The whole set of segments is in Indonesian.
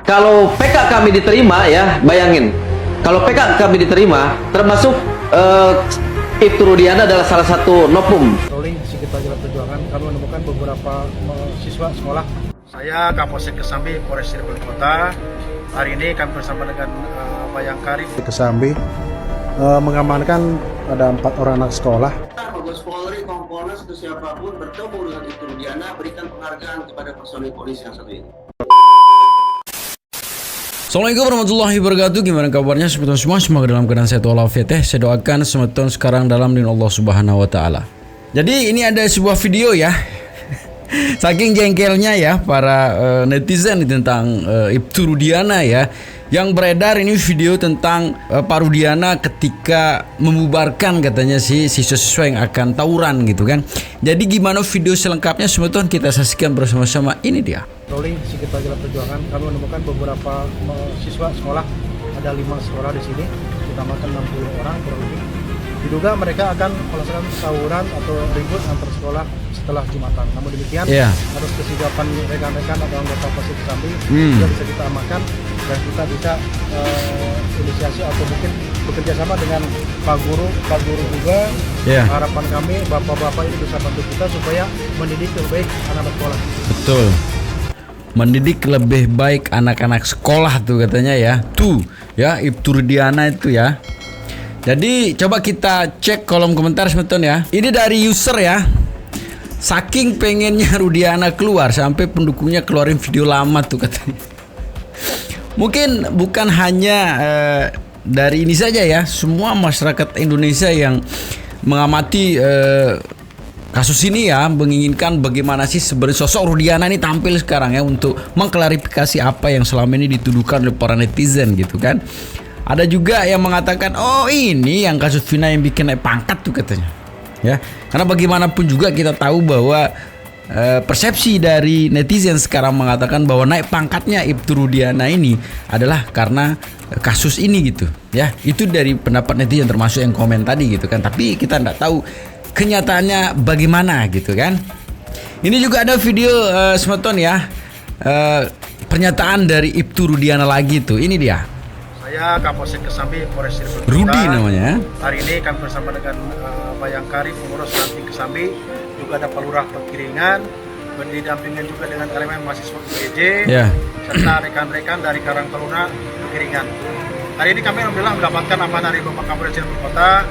kalau PK kami diterima ya, bayangin. Kalau PK kami diterima, termasuk Ibtu Rudiana adalah salah satu nopum. Rolling sedikit Jalan Perjuangan, kami menemukan beberapa siswa sekolah. Saya Kapolsek Kesambi, Polres Cirebon Kota. Hari ini kami bersama dengan Bayangkari Kesambi mengamankan ada 4 orang anak sekolah. Mabes Polri, Kompolnas atau siapapun bertemu dengan Ibtu Rudiana, berikan penghargaan kepada personil polisi yang satu ini. Assalamualaikum warahmatullahi wabarakatuh. Gimana kabarnya semuanya semua? Semoga dalam keadaan sehat walafiat ya. Saya doakan semuanya sekarang dalam lindungan Allah Subhanahu wa taala. Jadi ini ada sebuah video ya. Saking jengkelnya ya para netizen tentang Ibtu Rudiana ya. Yang beredar ini video tentang Pak Rudiana ketika membubarkan katanya siswa-siswa yang akan tawuran gitu kan. Jadi gimana video selengkapnya semuanya kita saksikan bersama-sama. Ini dia. Rolling sedikit Jalan Perjuangan, kami menemukan beberapa siswa sekolah, ada 5 sekolah di sini, ditambahkan 60 orang kurang lebih. Diduga mereka akan melaksanakan tawuran atau ribut antar sekolah setelah Jumatan. Namun demikian, harus kesigapan rekan-rekan atau anggota Polsek Kesambi sudah bisa kita amankan dan kita bisa inisiasi atau mungkin bekerja sama dengan Pak Guru juga. Harapan kami bapak-bapak ini bisa bantu kita supaya mendidik lebih baik anak-anak sekolah. Betul. Mendidik lebih baik anak-anak sekolah tuh katanya ya. Tuh ya Ibtu Rudiana itu ya. Jadi coba kita cek kolom komentar semeton ya. Ini dari user ya. Saking pengennya Rudiana keluar sampai pendukungnya keluarin video lama tuh katanya. Mungkin bukan hanya dari ini saja ya. Semua masyarakat Indonesia yang mengamati kasus ini ya menginginkan bagaimana sih sebenarnya sosok Rudiana ini tampil sekarang ya untuk mengklarifikasi apa yang selama ini dituduhkan oleh para netizen gitu kan. Ada juga yang mengatakan oh ini yang kasus Vina yang bikin naik pangkat tuh katanya ya. Karena bagaimanapun juga kita tahu bahwa persepsi dari netizen sekarang mengatakan bahwa naik pangkatnya Ibtu Rudiana ini adalah karena kasus ini gitu ya. Itu dari pendapat netizen termasuk yang komen tadi gitu kan. Tapi kita tidak tahu kenyataannya bagaimana gitu kan. Ini juga ada video semeton ya, pernyataan dari Ibtu Rudiana lagi tuh. Ini dia. Saya Kapolsek Kesambi, Polres Cirebon Kota. Rudi namanya. Hari ini kami bersama dengan Bayangkari, pengurus Ranting Kesambi, juga ada Pak Lurah Pekiringan, berdampingan juga dengan elemen mahasiswa UGJ, serta rekan-rekan dari Karang Taruna Pekiringan. Hari ini kami alhamdulillah mendapatkan amanah dari Bapak Kapolres Cirebon Kota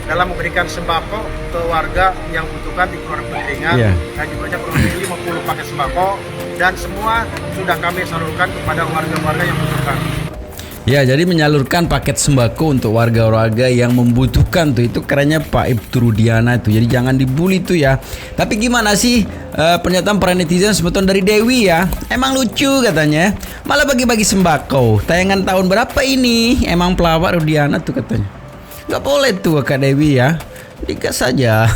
dalam memberikan sembako ke warga yang membutuhkan di Kelurahan Pekiringan. Dan jumlahnya kurang lebih 50 paket sembako dan semua sudah kami salurkan kepada warga-warga yang membutuhkan. Ya, jadi menyalurkan paket sembako untuk warga-warga yang membutuhkan tuh. Itu kerennya Pak Ibtu Rudiana itu. Jadi jangan dibully tuh ya. Tapi gimana sih pernyataan para netizen semeton dari Dewi ya? Emang lucu katanya. Malah bagi-bagi sembako. Tayangan tahun berapa ini? Emang pelawak Rudiana tuh katanya. Gak boleh tuh Kak Dewi ya. Digas saja.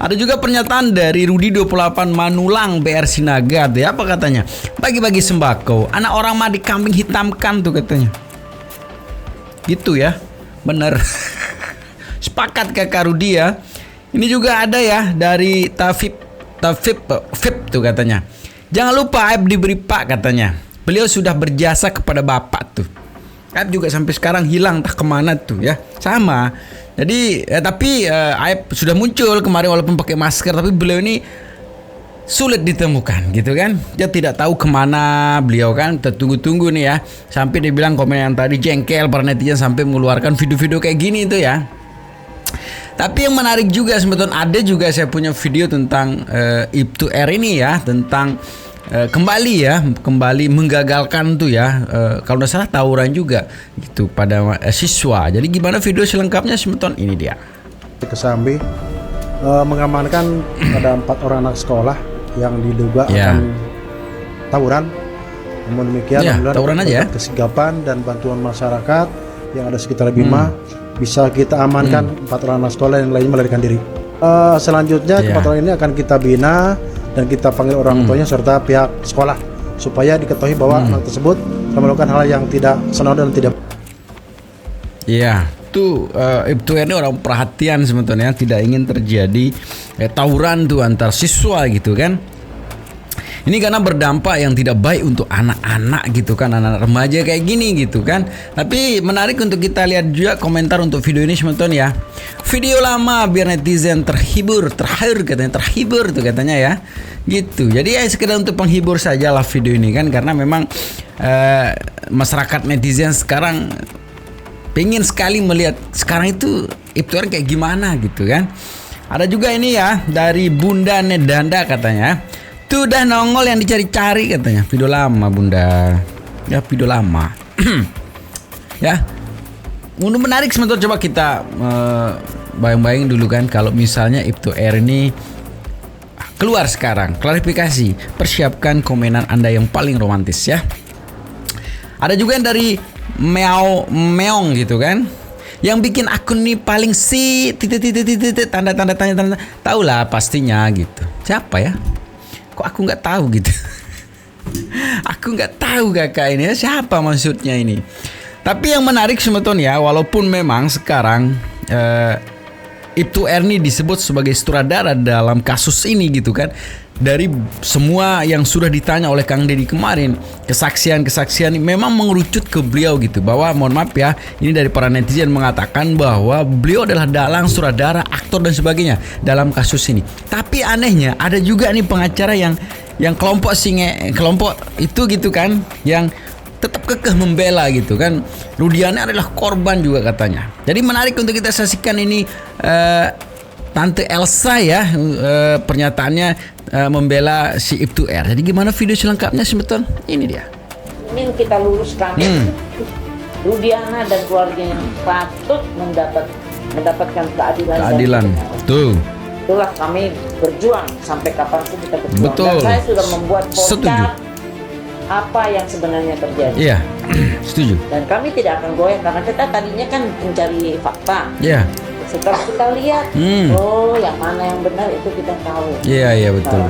Ada juga pernyataan dari Rudi 28 Manulang BR Sinaga tuh ya. Apa katanya? Bagi-bagi sembako. Anak orang mah dikambing hitamkan tuh katanya. Gitu ya. Bener. Sepakat Kakak Rudi ya. Ini juga ada ya dari Tafib tuh katanya. Jangan lupa Aib diberi Pak katanya. Beliau sudah berjasa kepada Bapak tuh. Aib juga sampai sekarang hilang tak kemana tuh ya. Sama. Jadi tapi Aib sudah muncul kemarin walaupun pakai masker, tapi beliau ini sulit ditemukan gitu kan. Dia tidak tahu kemana beliau kan. Tertunggu-tunggu nih ya. Sampai dia bilang komen yang tadi jengkel para netizen sampai mengeluarkan video-video kayak gini itu ya. Tapi yang menarik juga sebetulnya ada juga saya punya video tentang Ibtu R ini ya, tentang kembali menggagalkan tuh ya, kalau tidak salah tawuran juga gitu pada siswa. Jadi gimana video selengkapnya semeton ini dia. Kesambi mengamankan ada 4 orang anak sekolah yang diduga akan tawuran. Namun demikian tawuran aja. Kesigapan dan bantuan masyarakat yang ada sekitar 5 bisa kita amankan 4 orang anak sekolah yang lainnya melarikan diri. Selanjutnya 4 orang ini akan kita bina dan kita panggil orang tuanya serta pihak sekolah supaya diketahui bahwa anak tersebut telah melakukan hal yang tidak senonoh dan tidak. Iya, tuh Ibtu ini orang perhatian sebetulnya, tidak ingin terjadi tawuran tuh antar siswa gitu kan. Ini karena berdampak yang tidak baik untuk anak-anak anak-anak gitu kan, anak-anak remaja kayak gini gitu kan. Tapi menarik untuk kita lihat juga komentar untuk video ini teman-teman ya. Video lama biar netizen terhibur tuh katanya ya. Gitu. Jadi ya sekedar untuk penghibur saja lah video ini kan, karena memang masyarakat netizen sekarang pengen sekali melihat sekarang itu Ibtu R kayak gimana gitu kan. Ada juga ini ya dari Bunda Nedanda katanya, tuh udah nongol yang dicari-cari katanya. Video lama Bunda. Ya video lama. Ya. Untuk menarik sebentar, coba kita bayang-bayang dulu kan kalau misalnya Ibtu R ini keluar sekarang. Klarifikasi, persiapkan komenan Anda yang paling romantis ya. Ada juga yang dari Meong gitu kan, yang bikin akun ini paling tanda tanya, tahu lah pastinya gitu. Siapa ya? Kok aku nggak tahu gitu? Aku nggak tahu kakak ini siapa maksudnya ini. Tapi yang menarik sebetulnya, walaupun memang sekarang Ibtu R ini disebut sebagai sutradara dalam kasus ini gitu kan. Dari semua yang sudah ditanya oleh Kang Deddy kemarin, kesaksian memang mengerucut ke beliau gitu, bahwa mohon maaf ya, ini dari para netizen mengatakan bahwa beliau adalah dalang, sutradara, aktor dan sebagainya dalam kasus ini. Tapi anehnya ada juga nih pengacara yang kelompok itu gitu kan, yang tetap kekeh membela gitu kan. Rudiana adalah korban juga katanya. Jadi menarik untuk kita saksikan ini Tante Elsa ya, pernyataannya membela si Ibtu R. Jadi gimana video selengkapnya sebetulnya? Ini dia. Ingin kita luruskan. Rudiana dan keluarganya patut mendapatkan keadilan. Tuh. Itulah kami berjuang sampai kapanpun kita berjuang. Betul. Dan saya sudah membuat Setuju. podcast apa yang sebenarnya terjadi. Iya. Setuju. Dan kami tidak akan goyah karena kita tadinya kan mencari fakta. Iya. Setelah kita lihat, oh yang mana yang benar itu kita tahu. Iya betul.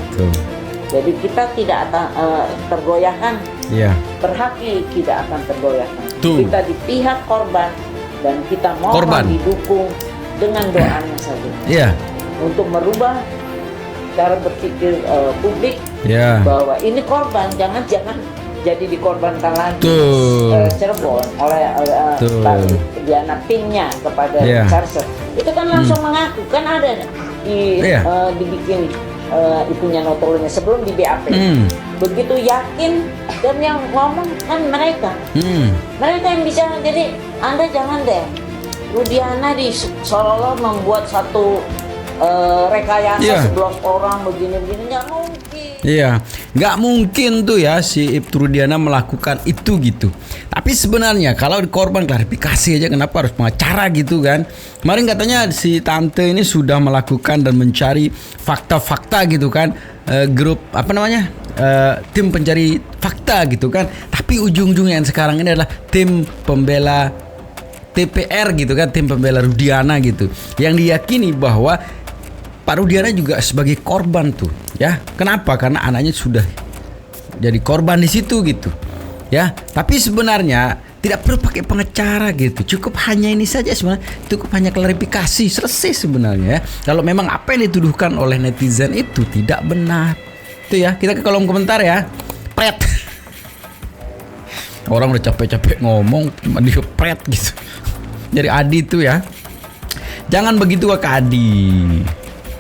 Jadi kita tidak akan tergoyahkan. Iya. Berhaki tidak akan tergoyahkan. Tuh. Kita di pihak korban dan kita mohon didukung dengan doanya saja. Iya. Untuk merubah cara berpikir publik bahwa ini korban, jangan jadi dikorbankan lagi. Cirebon oleh Diana Pinknya kepada Charles. Itu kan langsung mengaku, kan ada dibikin itunya notolonya sebelum di BAP. Begitu yakin, dan yang ngomong kan mereka. Mereka yang bisa. Jadi Anda jangan deh Rudiana seolah-olah membuat satu rekayasa 11 orang begini-begini, nggak mungkin. Iya, nggak mungkin tuh ya si Ibtu Rudiana melakukan itu gitu. Tapi sebenarnya kalau korban klarifikasi aja, kenapa harus pengacara gitu kan? Kemarin katanya si tante ini sudah melakukan dan mencari fakta-fakta gitu kan, grup apa namanya, tim pencari fakta gitu kan. Tapi ujung-ujungnya yang sekarang ini adalah tim pembela TPR gitu kan, tim pembela Rudiana gitu, yang diyakini bahwa Pak Rudiana juga sebagai korban tuh ya. Kenapa? Karena anaknya sudah jadi korban di situ gitu ya. Tapi sebenarnya tidak perlu pakai pengacara gitu, cukup hanya ini saja sebenarnya, cukup hanya klarifikasi, selesai sebenarnya ya. Kalau memang apa yang dituduhkan oleh netizen itu tidak benar, itu ya kita ke kolom komentar ya. Pret. Orang udah capek-capek ngomong cuma dia pret gitu. Jadi Adi tuh ya, jangan begitu Kak Adi.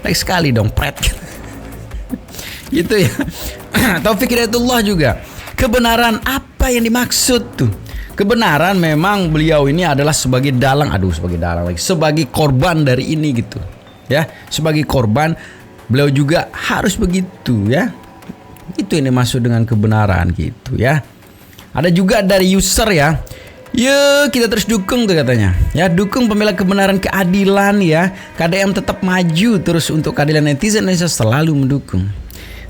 Baik sekali dong, pret. Gitu ya. Taufik Hidayatullah juga. Kebenaran apa yang dimaksud tuh? Kebenaran memang beliau ini adalah sebagai dalang, sebagai korban dari ini gitu. Ya, sebagai korban beliau juga harus begitu ya. Itu yang dimaksud dengan kebenaran gitu ya. Ada juga dari user ya. Yuk kita terus dukung tuh katanya. Ya, dukung pembela kebenaran, keadilan ya. KDM tetap maju terus untuk keadilan, netizen Indonesia selalu mendukung.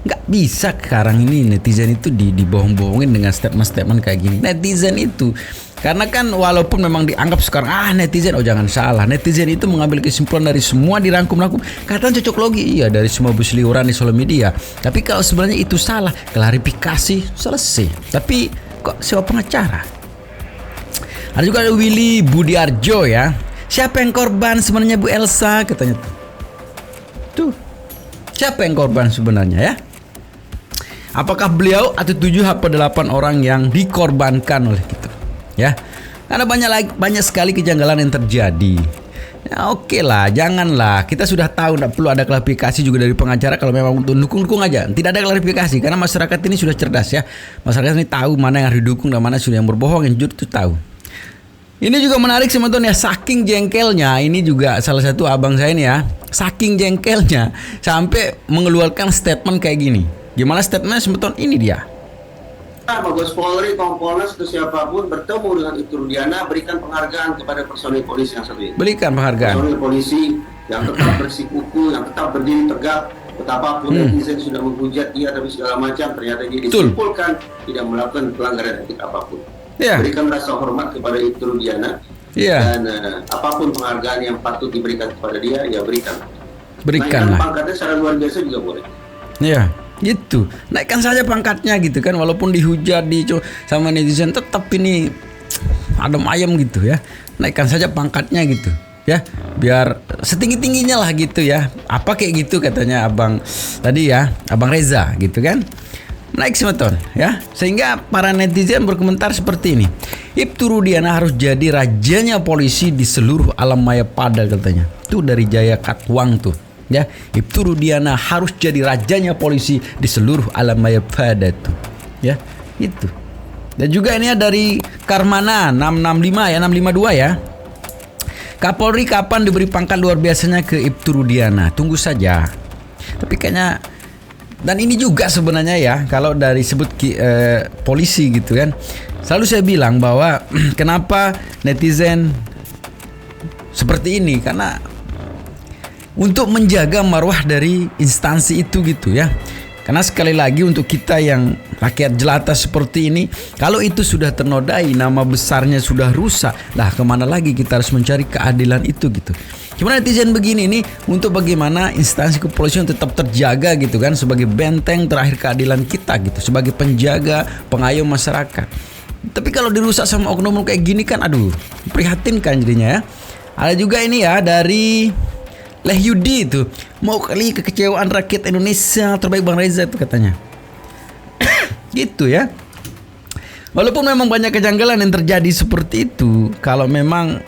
Nggak bisa sekarang ini netizen itu dibohong-bohongin dengan statement-statement kayak gini. Netizen itu karena kan walaupun memang dianggap sekarang netizen, jangan salah, netizen itu mengambil kesimpulan dari semua dirangkum-rangkum. Katanya cocok logi, iya, dari semua busliuran di sosial media. Tapi kalau sebenarnya itu salah, klarifikasi selesai. Tapi kok sewa pengacara? Ada juga ada Willy Budiarjo ya. Siapa yang korban sebenarnya Bu Elsa katanya tuh. Siapa yang korban sebenarnya ya? Apakah beliau atau 7 atau 8 orang yang dikorbankan oleh kita? Ya, karena banyak sekali kejanggalan yang terjadi. Ya, oke lah, janganlah. Kita sudah tahu, tidak perlu ada klarifikasi juga dari pengacara. Kalau memang untuk dukung aja, tidak ada klarifikasi karena masyarakat ini sudah cerdas ya. Masyarakat ini tahu mana yang harus didukung dan mana sudah yang berbohong, yang jujur itu tahu. Ini juga menarik teman-teman ya, saking jengkelnya. Ini juga salah satu abang saya ini ya, saking jengkelnya sampai mengeluarkan statement kayak gini. Gimana statementnya sebetulnya? Ini dia. Mabes Polri, Kompolnas, atau siapapun bertemu dengan Ibtu Rudiana, berikan penghargaan kepada personil polisi yang satu ini. Berikan penghargaan. Personil polisi yang tetap bersikukuh, yang tetap berdiri tegak, betapapun netizen sudah menghujat dia tapi segala macam, ternyata dia disimpulkan tidak melakukan pelanggaran etik apapun. Berikan rasa hormat kepada Ibtu Rudiana, dan apapun penghargaan yang patut diberikan kepada dia, ya berikan. Berikanlah. Naikkan pangkatnya secara luar biasa juga boleh. Iya, gitu. Naikkan saja pangkatnya gitu kan, walaupun dihujat sama netizen, tetap ini adem ayam gitu ya. Naikkan saja pangkatnya gitu ya, biar setinggi-tingginya lah gitu ya. Apa kayak gitu katanya abang tadi ya, abang Reza gitu kan. Naik semeton ya, sehingga para netizen berkomentar seperti ini. Ibtu Rudiana harus jadi rajanya polisi di seluruh alam maya pada katanya. Itu dari Jaya Katwang tuh. Ya, Ibtu Rudiana harus jadi rajanya polisi di seluruh alam maya pada tuh. Ya, itu. Dan juga ini dari Karmana 665 ya, 652 ya. Kapolri kapan diberi pangkat luar biasanya ke Ibtu Rudiana? Tunggu saja. Tapi kayaknya, dan ini juga sebenarnya ya, kalau dari sebut polisi gitu kan, selalu saya bilang bahwa kenapa netizen seperti ini, karena untuk menjaga marwah dari instansi itu gitu ya. Karena sekali lagi untuk kita yang rakyat jelata seperti ini, kalau itu sudah ternodai, nama besarnya sudah rusak, lah kemana lagi kita harus mencari keadilan itu gitu. Cuma netizen begini nih, untuk bagaimana instansi kepolisian tetap terjaga gitu kan, sebagai benteng terakhir keadilan kita gitu, sebagai penjaga, pengayom masyarakat. Tapi kalau dirusak sama oknum kayak gini kan, aduh, prihatinkan jadinya ya. Ada juga ini ya dari Leh Yudi itu, mau kali kekecewaan rakyat Indonesia terbaik Bang Reza itu katanya. Gitu ya. Walaupun memang banyak kejanggalan yang terjadi seperti itu, kalau memang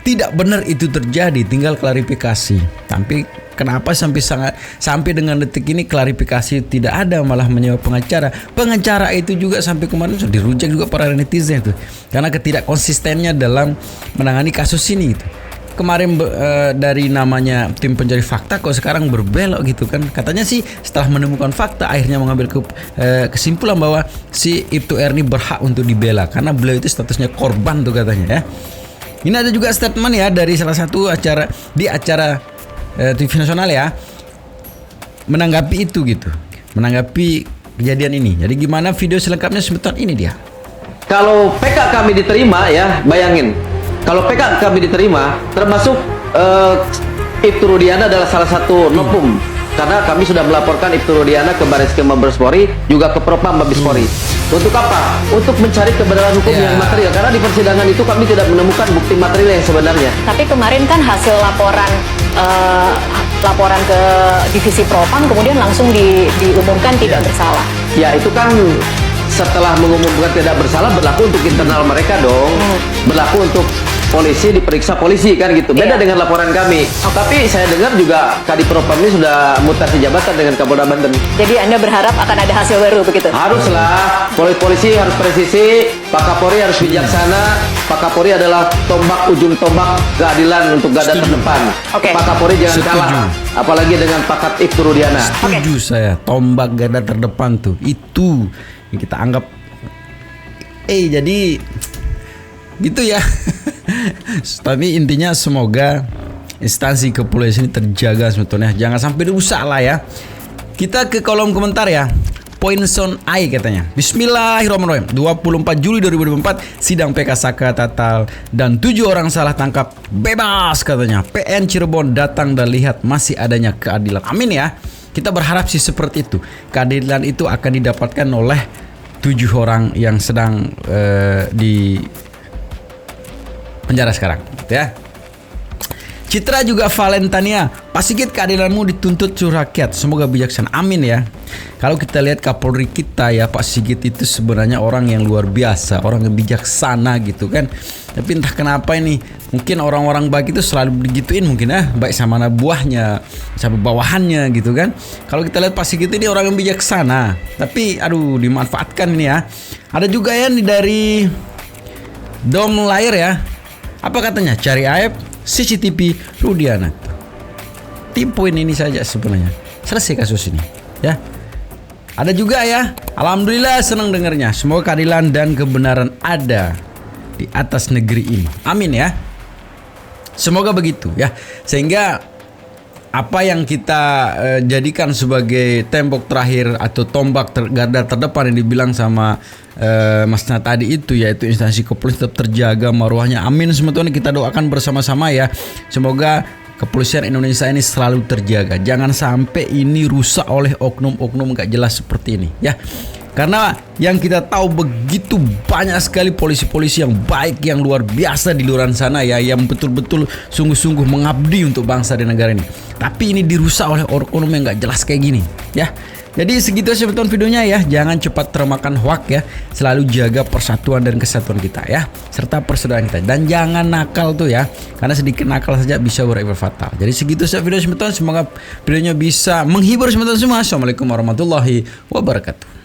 tidak benar itu terjadi, tinggal klarifikasi. Tapi kenapa sampai dengan detik ini klarifikasi tidak ada, malah menyewa pengacara. Pengacara itu juga sampai kemarin sudah dirujak juga para netizen itu, karena ketidakkonsistennya dalam menangani kasus ini gitu. Kemarin dari namanya tim pencari fakta, kok sekarang berbelok gitu kan. Katanya sih setelah menemukan fakta akhirnya mengambil kesimpulan bahwa si Ibtu R ini berhak untuk dibela karena beliau itu statusnya korban tuh katanya ya. Ini ada juga statement ya dari salah satu acara TV nasional ya, menanggapi itu gitu, menanggapi kejadian ini. Jadi gimana video selengkapnya sebetulnya ini dia. Kalau PK kami diterima ya, bayangin. Kalau PK kami diterima, termasuk Ibtu Rudiana adalah salah satu novum, karena kami sudah melaporkan Ibtu Rudiana ke Barreskrim Mabes Polri, juga ke Propam Mabes Polri. Untuk apa? Untuk mencari kebenaran hukum yang material, karena di persidangan itu kami tidak menemukan bukti material yang sebenarnya. Tapi kemarin kan hasil laporan ke divisi Propam kemudian langsung diumumkan tidak bersalah. Ya itu kan setelah mengumumkan tidak bersalah, berlaku untuk internal mereka dong, berlaku untuk polisi diperiksa polisi kan gitu. Beda dengan laporan kami. Tapi saya dengar juga Kadif Propam ini sudah mutasi jabatan dengan Kapolda Banten. Jadi Anda berharap akan ada hasil baru begitu? Haruslah. Polisi harus presisi, Pak Kapolri harus bijaksana. Pak Kapolri adalah ujung tombak keadilan untuk garda terdepan. Pak Kapolri jangan kalah, apalagi dengan Pakat Ibtu Rudiana. Setuju saya, tombak garda terdepan tuh itu yang kita anggap jadi gitu ya. Tapi intinya semoga instansi kepolisian ini terjaga sebetulnya, jangan sampai rusak lah ya. Kita ke kolom komentar ya. Poinson Ai katanya, Bismillahirrahmanirrahim. 24 Juli 2024 sidang PK Saka Tatal dan 7 orang salah tangkap bebas katanya. PN Cirebon datang dan lihat masih adanya keadilan. Amin ya. Kita berharap sih seperti itu. Keadilan itu akan didapatkan oleh 7 orang yang sedang di penjara sekarang, ya. Citra juga Valentania, Pak Sigit keadilanmu dituntut seluruh rakyat, semoga bijaksana, amin ya. Kalau kita lihat Kapolri kita ya, Pak Sigit itu sebenarnya orang yang luar biasa, orang yang bijaksana gitu kan. Tapi entah kenapa ini, mungkin orang-orang baik itu selalu digituin mungkin ya, baik sama anak buahnya, sama bawahannya gitu kan. Kalau kita lihat Pak Sigit ini orang yang bijaksana, tapi aduh dimanfaatkan ini ya. Ada juga ya nih dari Dom Layar ya, apa katanya, cari aib CCTV Rudiana. Tim poin ini saja sebenarnya, selesai kasus ini ya. Ada juga ya, alhamdulillah senang dengarnya, semoga keadilan dan kebenaran ada di atas negeri ini, amin ya. Semoga begitu ya, sehingga apa yang kita jadikan sebagai tembok terakhir atau tombak garda terdepan yang dibilang sama Mas Nat tadi itu, yaitu instansi kepolisian tetap terjaga maruahnya, amin teman-teman. Kita doakan bersama-sama ya, semoga kepolisian Indonesia ini selalu terjaga, jangan sampai ini rusak oleh oknum-oknum gak jelas seperti ini ya. Karena yang kita tahu begitu banyak sekali polisi-polisi yang baik, yang luar biasa di luar sana ya, yang betul-betul sungguh-sungguh mengabdi untuk bangsa dan negara ini. Tapi ini dirusak oleh oknum yang gak jelas kayak gini ya. Jadi segitu aja teman videonya ya. Jangan cepat termakan hoak ya. Selalu jaga persatuan dan kesatuan kita ya, serta persaudaraan kita. Dan jangan nakal tuh ya, karena sedikit nakal saja bisa berakhir fatal. Jadi segitu saja video teman-teman. Semoga videonya bisa menghibur teman-teman semua. Assalamualaikum warahmatullahi wabarakatuh.